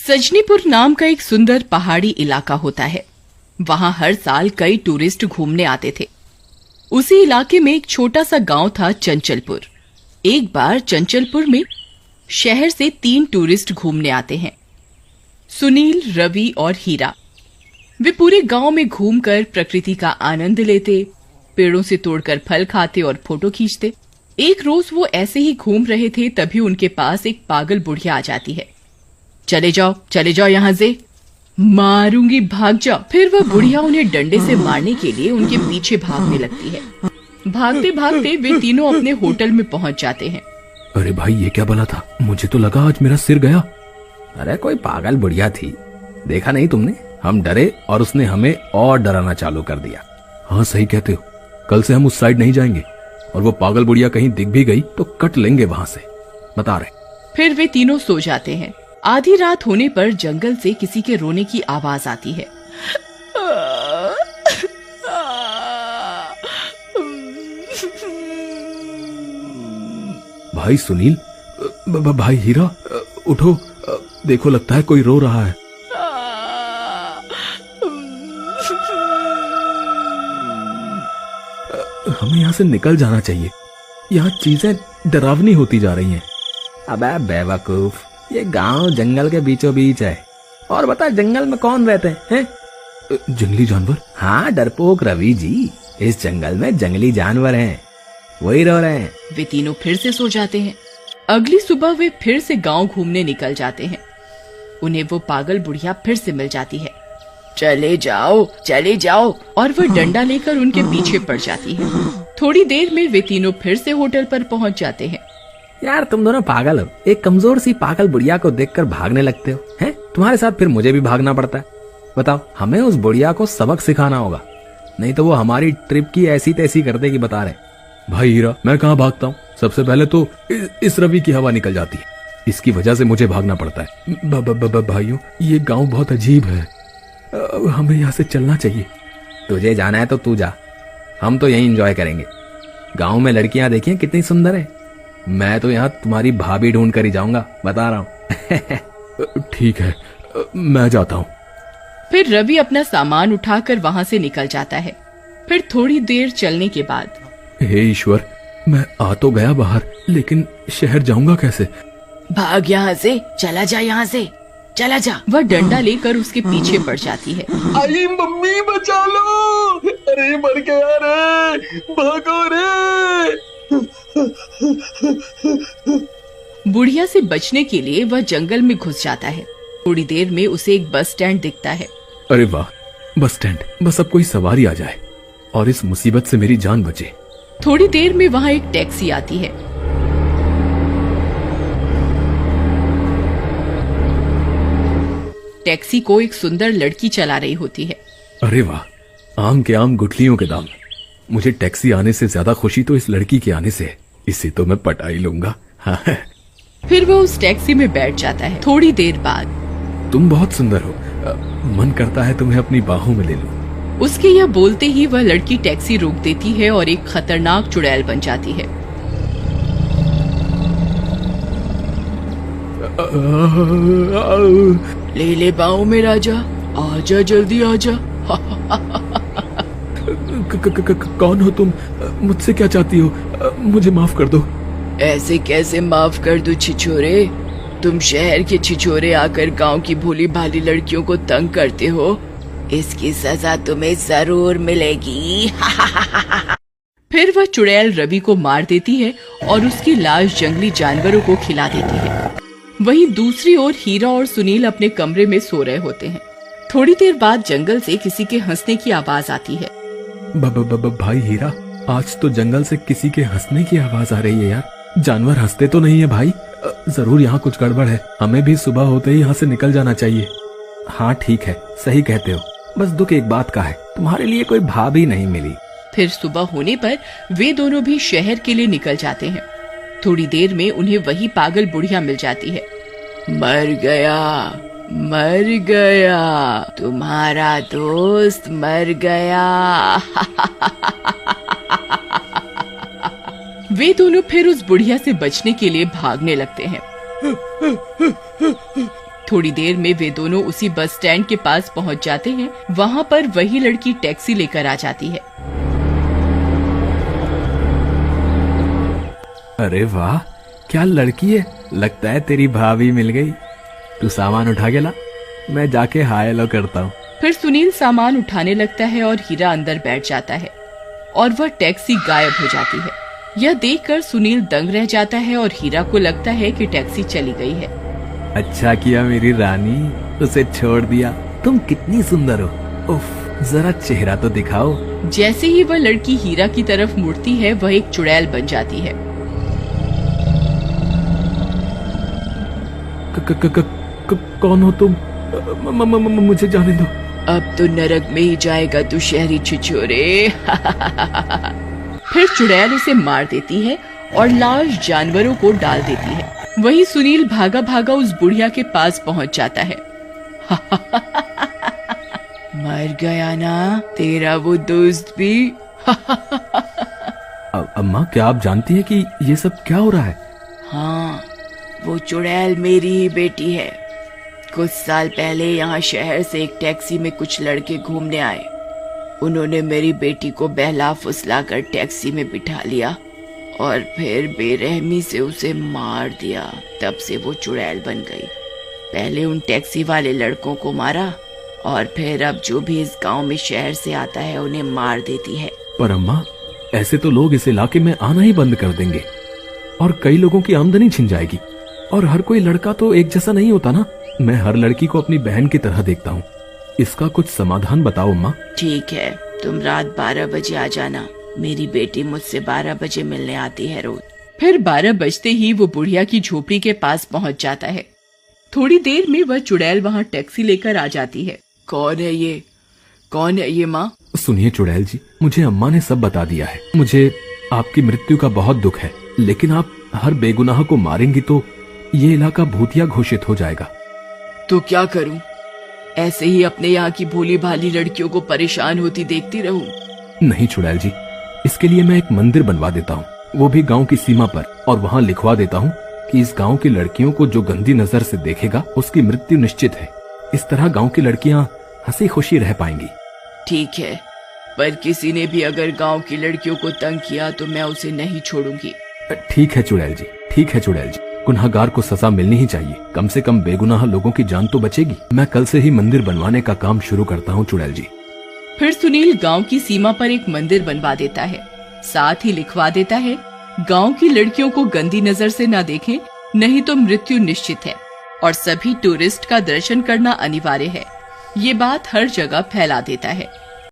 सजनीपुर नाम का एक सुंदर पहाड़ी इलाका होता है। वहां हर साल कई टूरिस्ट घूमने आते थे। उसी इलाके में एक छोटा सा गांव था, चंचलपुर। एक बार चंचलपुर में शहर से 3 टूरिस्ट घूमने आते हैं, सुनील, रवि और हीरा। वे पूरे गांव में घूमकर प्रकृति का आनंद लेते, पेड़ों से तोड़कर फल खाते और फोटो खींचते। एक रोज वो ऐसे ही घूम रहे थे, तभी उनके पास एक पागल बुढ़िया आ जाती है। चले जाओ यहाँ से, मारूंगी, भाग जाओ। फिर वह बुढ़िया उन्हें डंडे से मारने के लिए उनके पीछे भागने लगती है। भागते भागते वे तीनों अपने होटल में पहुंच जाते हैं। अरे भाई, ये क्या बला था? मुझे तो लगा आज मेरा सिर गया। अरे कोई पागल बुढ़िया थी, देखा नहीं तुमने? हम डरे और उसने हमें और डराना चालू कर दिया। हाँ सही कहते हो, कल से हम उस साइड नहीं जाएंगे, और वो पागल बुढ़िया कहीं दिख भी गई तो कट लेंगे वहां से, बता रहे। फिर वे तीनों सो जाते हैं। आधी रात होने पर जंगल से किसी के रोने की आवाज आती है। भाई सुनील, भाई हीरा, उठो, देखो लगता है कोई रो रहा है। हमें यहाँ से निकल जाना चाहिए, यहाँ चीजें डरावनी होती जा रही हैं। अबे बेवकूफ, ये गांव जंगल के बीचों बीच है। और बता, जंगल में कौन रहते हैं? जंगली जानवर। हाँ डरपोक रवि जी, इस जंगल में जंगली जानवर हैं, वही रो रहे हैं। वे तीनों फिर से सो जाते हैं। अगली सुबह वे फिर से गांव घूमने निकल जाते हैं। उन्हें वो पागल बुढ़िया फिर से मिल जाती है। चले जाओ, और वह डंडा लेकर उनके पीछे पड़ जाती है। थोड़ी देर में वे तीनों फिर से होटल पर पहुंच जाते हैं। यार तुम दोनों पागल हो, एक कमजोर सी पागल बुढ़िया को देखकर भागने लगते हो हैं? तुम्हारे साथ फिर मुझे भी भागना पड़ता है। बताओ, हमें उस बुढ़िया को सबक सिखाना होगा, नहीं तो वो हमारी ट्रिप की ऐसी तैसी कर देगी, बता रहे। भाई हीरा, मैं कहाँ भागता हूँ? सबसे पहले तो इस रवि की हवा निकल जाती है, इसकी वजह से मुझे भागना पड़ता है। भाइयों, ये गाँव बहुत अजीब है, हमें यहाँ से चलना चाहिए। तुझे जाना है तो तू जा, हम तो यही एंजॉय करेंगे। गांव में लड़कियां देखिए कितनी सुंदर है। मैं तो यहाँ तुम्हारी भाभी ढूंढ कर ही जाऊंगा, बता रहा हूँ। ठीक है, मैं जाता हूँ। फिर रवि अपना सामान उठाकर वहाँ से निकल जाता है। फिर थोड़ी देर चलने के बाद, हे ईश्वर, मैं आ तो गया बाहर, लेकिन शहर जाऊंगा कैसे? भाग यहाँ से, चला जा यहाँ से, चला जा। वह डंडा लेकर उसके पीछे पड़ जाती है। आई मम्मी, बचा लो, अरे मर गया रे, भागो रे। बुढ़िया से बचने के लिए वह जंगल में घुस जाता है। थोड़ी देर में उसे एक बस स्टैंड दिखता है। अरे वाह, बस स्टैंड, बस अब कोई सवारी आ जाए और इस मुसीबत से मेरी जान बचे। थोड़ी देर में वहाँ एक टैक्सी आती है। टैक्सी को एक सुंदर लड़की चला रही होती है। अरे वाह, आम के आम गुठलियों के दाम। मुझे टैक्सी आने से ज्यादा खुशी तो इस लड़की के आने से है, इसे तो मैं पटा ही लूंगा। हाँ। फिर वो उस टैक्सी में बैठ जाता है। थोड़ी देर बाद, तुम बहुत सुंदर हो, मन करता है तुम्हें अपनी बाहों में ले लूं। उसके यह बोलते ही वह लड़की टैक्सी रोक देती है और एक खतरनाक चुड़ैल बन जाती है। ले बाहों में राजा, आजा, जल्दी आजा। कौन हो तुम? मुझसे क्या चाहती हो? मुझे माफ कर दो। ऐसे कैसे माफ कर दूं छिछोरे? तुम शहर के छिछोरे आकर गांव की भोली भाली लड़कियों को तंग करते हो, इसकी सजा तुम्हें जरूर मिलेगी। फिर वह चुड़ैल रवि को मार देती है और उसकी लाश जंगली जानवरों को खिला देती है। वहीं दूसरी ओर हीरा और सुनील अपने कमरे में सो रहे होते हैं। थोड़ी देर बाद जंगल से किसी के हंसने की आवाज आती है। भाई हीरा, आज तो जंगल से किसी के हंसने की आवाज आ रही है यार। जानवर हंसते तो नहीं है भाई? जरूर यहाँ कुछ गड़बड़ है, हमें भी सुबह होते ही यहाँ से निकल जाना चाहिए। हाँ ठीक है, सही कहते हो, बस दुख एक बात का है, तुम्हारे लिए कोई भाभी नहीं मिली। फिर सुबह होने पर वे दोनों भी शहर के लिए निकल जाते हैं। थोड़ी देर में उन्हें वही पागल बुढ़िया मिल जाती है। मर गया, तुम्हारा दोस्त मर गया। वे दोनों फिर उस बुढ़िया से बचने के लिए भागने लगते हैं। थोड़ी देर में वे दोनों उसी बस स्टैंड के पास पहुंच जाते हैं। वहां पर वही लड़की टैक्सी लेकर आ जाती है। अरे वाह, क्या लड़की है, लगता है तेरी भाभी मिल गई। तू सामान उठा के ला, मैं जाके हाय हेलो करता हूँ। फिर सुनील सामान उठाने लगता है और हीरा अंदर बैठ जाता है और वह टैक्सी गायब हो जाती है। यह देखकर सुनील दंग रह जाता है और हीरा को लगता है कि टैक्सी चली गई है। अच्छा किया मेरी रानी, उसे छोड़ दिया। तुम कितनी सुंदर हो, उफ, जरा चेहरा तो दिखाओ। जैसे ही वह लड़की हीरा की तरफ मुड़ती है, वह एक चुड़ैल बन जाती है। कौन हो तुम? मुझे जाने दो। अब तो नरक में ही जाएगा तू शहरी छिछोरे। फिर चुड़ैल उसे मार देती है और लाश जानवरों को डाल देती है। वही सुनील भागा भागा उस बुढ़िया के पास पहुंच जाता है। मर गया ना तेरा वो दोस्त भी। अम्मा, क्या आप जानती हैं कि ये सब क्या हो रहा है? हाँ, वो चुड़ैल मेरी ही बेटी है। कुछ साल पहले यहाँ शहर से एक टैक्सी में कुछ लड़के घूमने आए। उन्होंने मेरी बेटी को बहला फुसला कर टैक्सी में बिठा लिया और फिर बेरहमी से उसे मार दिया। तब से वो चुड़ैल बन गई। पहले उन टैक्सी वाले लड़कों को मारा और फिर अब जो भी इस गांव में शहर से आता है उन्हें मार देती है। पर अम्मा, ऐसे तो लोग इस इलाके में आना ही बंद कर देंगे और कई लोगों की आमदनी छिन जाएगी। और हर कोई लड़का तो एक जैसा नहीं होता ना। मैं हर लड़की को अपनी बहन की तरह देखता हूँ। इसका कुछ समाधान बताओ अम्मा। ठीक है, तुम रात 12 बजे आ जाना। मेरी बेटी मुझसे 12 बजे मिलने आती है रोज। फिर 12 बजते ही वो बुढ़िया की झोपड़ी के पास पहुंच जाता है। थोड़ी देर में वह चुड़ैल वहां टैक्सी लेकर आ जाती है। कौन है ये? कौन है ये माँ? सुनिए चुड़ैल जी, मुझे अम्मा ने सब बता दिया है। मुझे आपकी मृत्यु का बहुत दुख है, लेकिन आप हर बेगुनाह को मारेंगी तो ये इलाका भूतिया घोषित हो जाएगा। तो क्या करूं? ऐसे ही अपने यहाँ की भोली भाली लड़कियों को परेशान होती देखती रहूं? नहीं चुड़ैल जी, इसके लिए मैं एक मंदिर बनवा देता हूँ, वो भी गांव की सीमा पर, और वहाँ लिखवा देता हूँ कि इस गांव की लड़कियों को जो गंदी नजर से देखेगा उसकी मृत्यु निश्चित है। इस तरह गांव की लड़कियाँ हंसी खुशी रह पाएंगी। ठीक है, पर किसी ने भी अगर गांव की लड़कियों को तंग किया तो मैं उसे नहीं छोड़ूंगी। ठीक है चुड़ैल जी, ठीक है चुड़ैल जी। गुनहगार को सजा मिलनी ही चाहिए। कम से कम बेगुनाह लोगों की जान तो बचेगी। मैं कल से ही मंदिर बनवाने का काम शुरू करता हूँ चुड़ैल जी। फिर सुनील गांव की सीमा पर एक मंदिर बनवा देता है। साथ ही लिखवा देता है, गांव की लड़कियों को गंदी नजर से न देखें, नहीं तो मृत्यु निश्चित है और सभी टूरिस्ट का दर्शन करना अनिवार्य है। ये बात हर जगह फैला देता है।